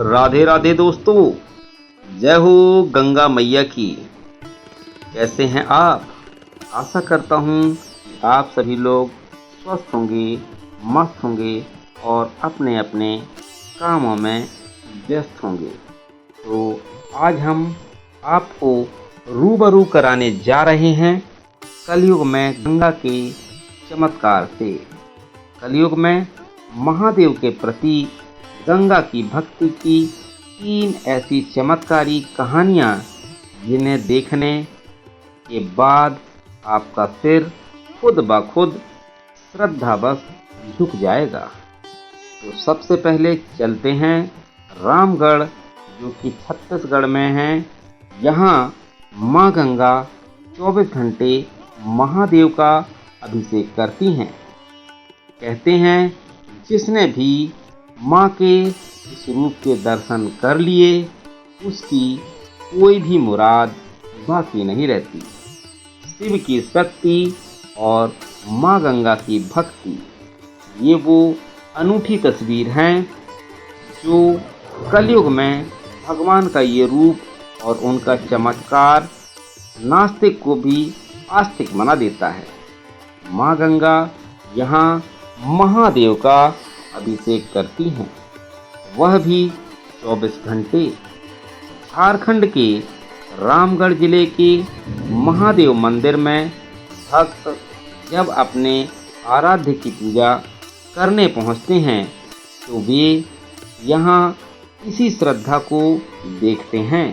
राधे राधे दोस्तों, जय हो गंगा मैया की। कैसे हैं आप? आशा करता हूँ कि आप सभी लोग स्वस्थ होंगे, मस्त होंगे और अपने अपने कामों में व्यस्त होंगे। तो आज हम आपको रूबरू कराने जा रहे हैं कलयुग में गंगा के चमत्कार से। कलयुग में महादेव के प्रति गंगा की भक्ति की 3 ऐसी चमत्कारी कहानियाँ जिन्हें देखने के बाद आपका सिर खुद ब खुद श्रद्धावश झुक जाएगा। तो सबसे पहले चलते हैं रामगढ़, जो कि छत्तीसगढ़ में है। यहाँ माँ गंगा 24 घंटे महादेव का अभिषेक करती हैं। कहते हैं जिसने भी माँ के इस रूप के दर्शन कर लिए उसकी कोई भी मुराद बाकी नहीं रहती। शिव की शक्ति और माँ गंगा की भक्ति, ये वो अनूठी तस्वीर हैं जो कलयुग में भगवान का ये रूप और उनका चमत्कार नास्तिक को भी आस्तिक बना देता है। माँ गंगा यहाँ महादेव का अभिषेक करती हैं, वह भी 24 घंटे। झारखंड के रामगढ़ जिले के महादेव मंदिर में भक्त जब अपने आराध्य की पूजा करने पहुंचते हैं तो वे यहाँ इसी श्रद्धा को देखते हैं।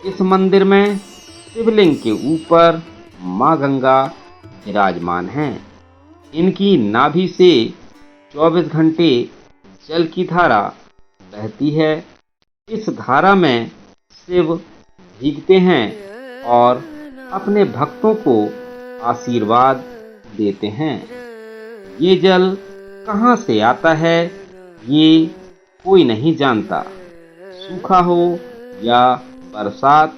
इस मंदिर में शिवलिंग के ऊपर माँ गंगा विराजमान हैं। इनकी नाभि से 24 घंटे जल की धारा बहती है। इस धारा में शिव भीगते हैं और अपने भक्तों को आशीर्वाद देते हैं। ये जल कहाँ से आता है ये कोई नहीं जानता। सूखा हो या बरसात,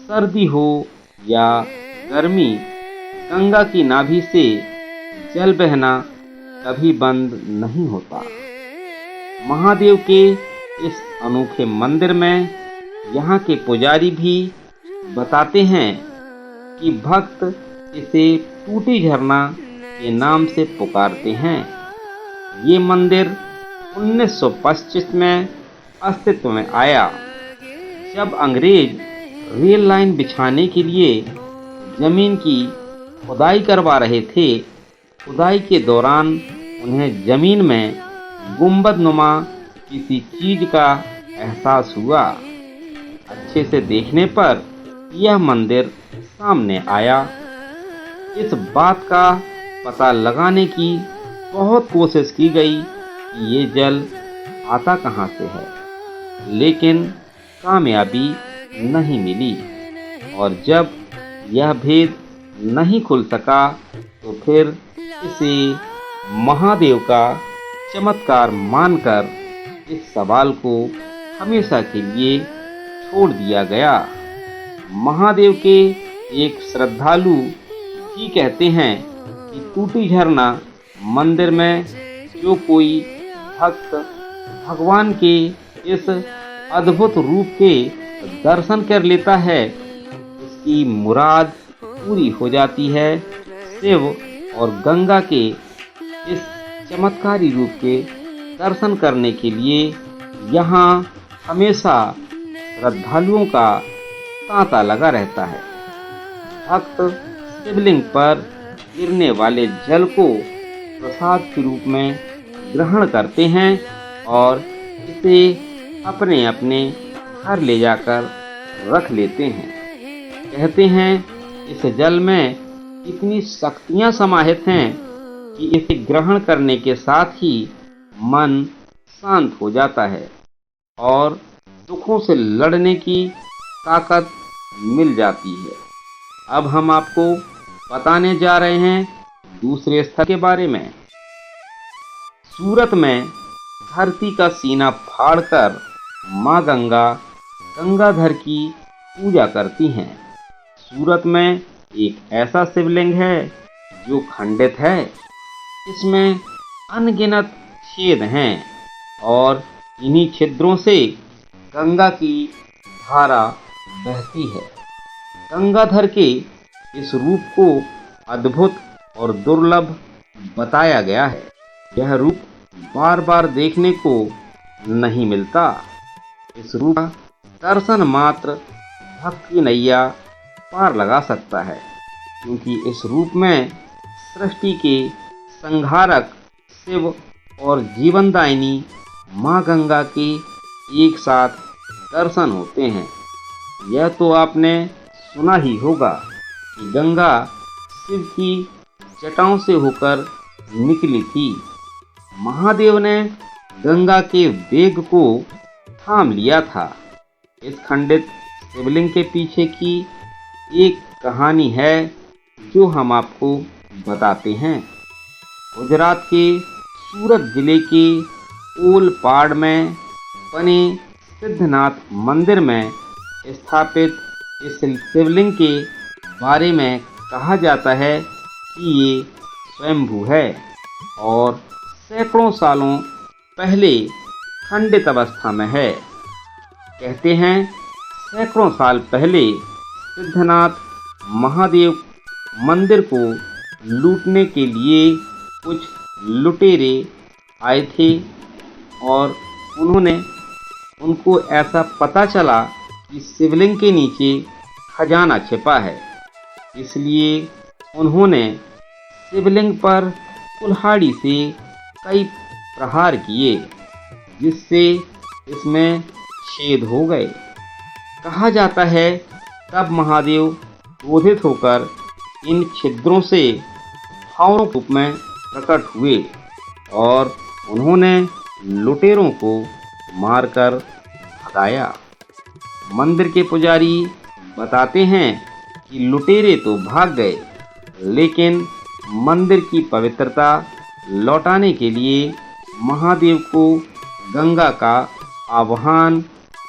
सर्दी हो या गर्मी, गंगा की नाभि से जल बहना कभी बंद नहीं होता। महादेव के इस अनोखे मंदिर में यहाँ के पुजारी भी बताते हैं कि भक्त इसे टूटी झरना के नाम से पुकारते हैं। ये मंदिर 1925 में अस्तित्व में आया, जब अंग्रेज रेल लाइन बिछाने के लिए जमीन की खुदाई करवा रहे थे। खुदाई के दौरान उन्हें जमीन में गुंबद नुमा किसी चीज का एहसास हुआ। अच्छे से देखने पर यह मंदिर सामने आया। इस बात का पता लगाने की बहुत कोशिश की गई कि ये जल आता कहाँ से है, लेकिन कामयाबी नहीं मिली। और जब यह भेद नहीं खुल सका तो फिर इसे महादेव का चमत्कार मानकर इस सवाल को हमेशा के लिए छोड़ दिया गया। महादेव के एक श्रद्धालु ही कहते हैं कि टूटी झरना मंदिर में जो कोई भक्त भगवान के इस अद्भुत रूप के दर्शन कर लेता है उसकी मुराद पूरी हो जाती है। शिव और गंगा के इस चमत्कारी रूप के दर्शन करने के लिए यहाँ हमेशा श्रद्धालुओं का तांता लगा रहता है। भक्त शिवलिंग पर गिरने वाले जल को प्रसाद के रूप में ग्रहण करते हैं और इसे अपने अपने घर ले जाकर रख लेते हैं। कहते हैं इस जल में इतनी शक्तियां समाहित हैं कि इसे ग्रहण करने के साथ ही मन शांत हो जाता है और दुखों से लड़ने की ताकत मिल जाती है। अब हम आपको बताने जा रहे हैं दूसरे स्थल के बारे में। सूरत में धरती का सीना फाड़कर माँ गंगा गंगाधर की पूजा करती हैं। सूरत में एक ऐसा शिवलिंग है जो खंडित है। इसमें अनगिनत छेद हैं और इन्हीं छिद्रों से गंगा की धारा बहती है। गंगाधर के इस रूप को अद्भुत और दुर्लभ बताया गया है। यह रूप बार बार देखने को नहीं मिलता। इस रूप का दर्शन मात्र भक्त की नैया पार लगा सकता है, क्योंकि इस रूप में सृष्टि के संहारक शिव और जीवनदायिनी माँ गंगा के एक साथ दर्शन होते हैं। यह तो आपने सुना ही होगा कि गंगा शिव की जटाओं से होकर निकली थी। महादेव ने गंगा के वेग को थाम लिया था। इस खंडित शिवलिंग के पीछे की एक कहानी है जो हम आपको बताते हैं। गुजरात के सूरत जिले के ओलपाड़ में बने सिद्धनाथ मंदिर में स्थापित इस शिवलिंग के बारे में कहा जाता है कि ये स्वयंभू है और सैकड़ों सालों पहले खंडित अवस्था में है। कहते हैं सैकड़ों साल पहले सिद्धनाथ महादेव मंदिर को लूटने के लिए कुछ लुटेरे आए थे और उनको ऐसा पता चला कि शिवलिंग के नीचे खजाना छिपा है। इसलिए उन्होंने शिवलिंग पर कुल्हाड़ी से कई प्रहार किए, जिससे इसमें छेद हो गए। कहा जाता है तब महादेव क्रोधित होकर इन छिद्रों से भावों के रूप में प्रकट हुए और उन्होंने लुटेरों को मारकर भगाया। मंदिर के पुजारी बताते हैं कि लुटेरे तो भाग गए, लेकिन मंदिर की पवित्रता लौटाने के लिए महादेव को गंगा का आह्वान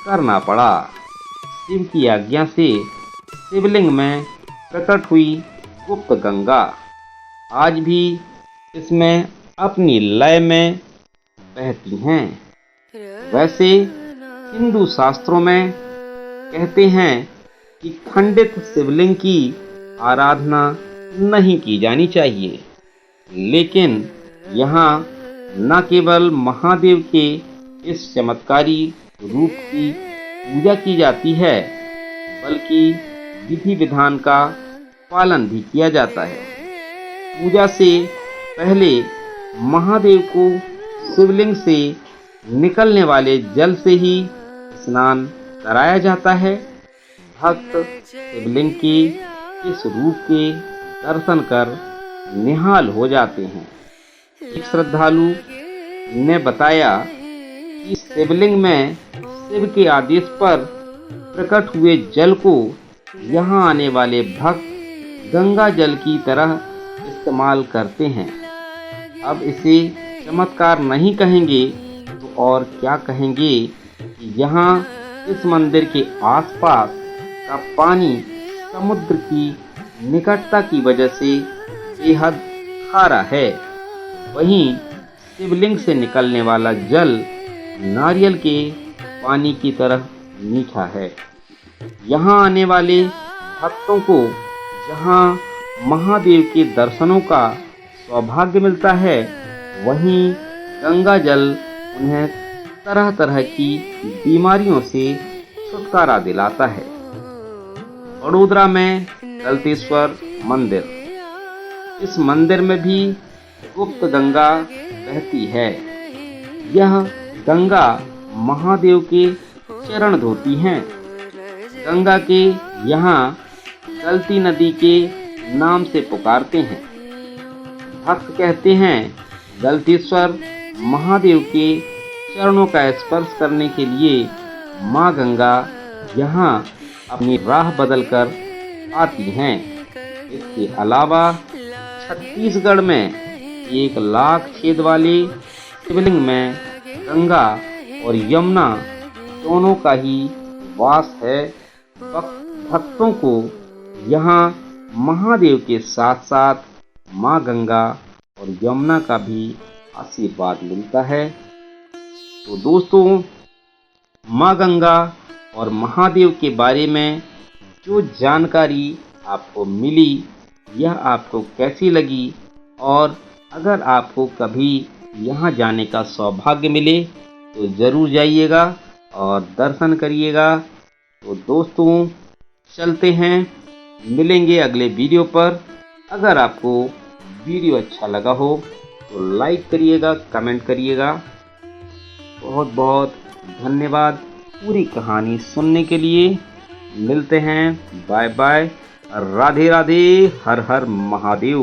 करना पड़ा। शिव की आज्ञा से शिवलिंग में प्रकट हुई गुप्त गंगा आज भी इसमें अपनी लय में बहती हैं। वैसे हिंदू शास्त्रों में कहते हैं कि खंडित शिवलिंग की आराधना नहीं की जानी चाहिए, लेकिन यहाँ न केवल महादेव के इस चमत्कारी रूप की पूजा की जाती है, बल्कि विधि विधान का पालन भी किया जाता है। पूजा से पहले महादेव को शिवलिंग से निकलने वाले जल से ही स्नान कराया जाता है। भक्त शिवलिंग के इस रूप के दर्शन कर निहाल हो जाते हैं। एक श्रद्धालु ने बताया कि शिवलिंग में शिव के आदेश पर प्रकट हुए जल को यहाँ आने वाले भक्त गंगा जल की तरह इस्तेमाल करते हैं। अब इसे चमत्कार नहीं कहेंगे तो और क्या कहेंगे कि यहाँ इस मंदिर के आसपास का पानी समुद्र की निकटता की वजह से बेहद खारा है। वहीं शिवलिंग से निकलने वाला जल नारियल के पानी की तरह मीठा है। यहाँ आने वाले भक्तों को जहाँ महादेव के दर्शनों का सौभाग्य मिलता है, वहीं गंगा जल उन्हें तरह तरह की बीमारियों से छुटकारा दिलाता है। वडोदरा में गलतेश्वर मंदिर, इस मंदिर में भी गुप्त गंगा बहती है। यह गंगा महादेव के चरण धोती हैं। गंगा के यहाँ गलती नदी के नाम से पुकारते हैं। भक्त कहते हैं गलतेश्वर महादेव के चरणों का स्पर्श करने के लिए माँ गंगा यहाँ अपनी राह बदलकर आती हैं। इसके अलावा छत्तीसगढ़ में 1 लाख छेद वाले शिवलिंग में गंगा और यमुना दोनों का ही वास है। भक्तों को यहाँ महादेव के साथ साथ माँ गंगा और यमुना का भी आशीर्वाद मिलता है। तो दोस्तों, माँ गंगा और महादेव के बारे में जो जानकारी आपको मिली, यह आपको कैसी लगी, और अगर आपको कभी यहाँ जाने का सौभाग्य मिले तो ज़रूर जाइएगा और दर्शन करिएगा। तो दोस्तों, चलते हैं, मिलेंगे अगले वीडियो पर। अगर आपको वीडियो अच्छा लगा हो तो लाइक करिएगा, कमेंट करिएगा। बहुत बहुत धन्यवाद पूरी कहानी सुनने के लिए। मिलते हैं, बाय बाय, राधे राधे, हर हर महादेव।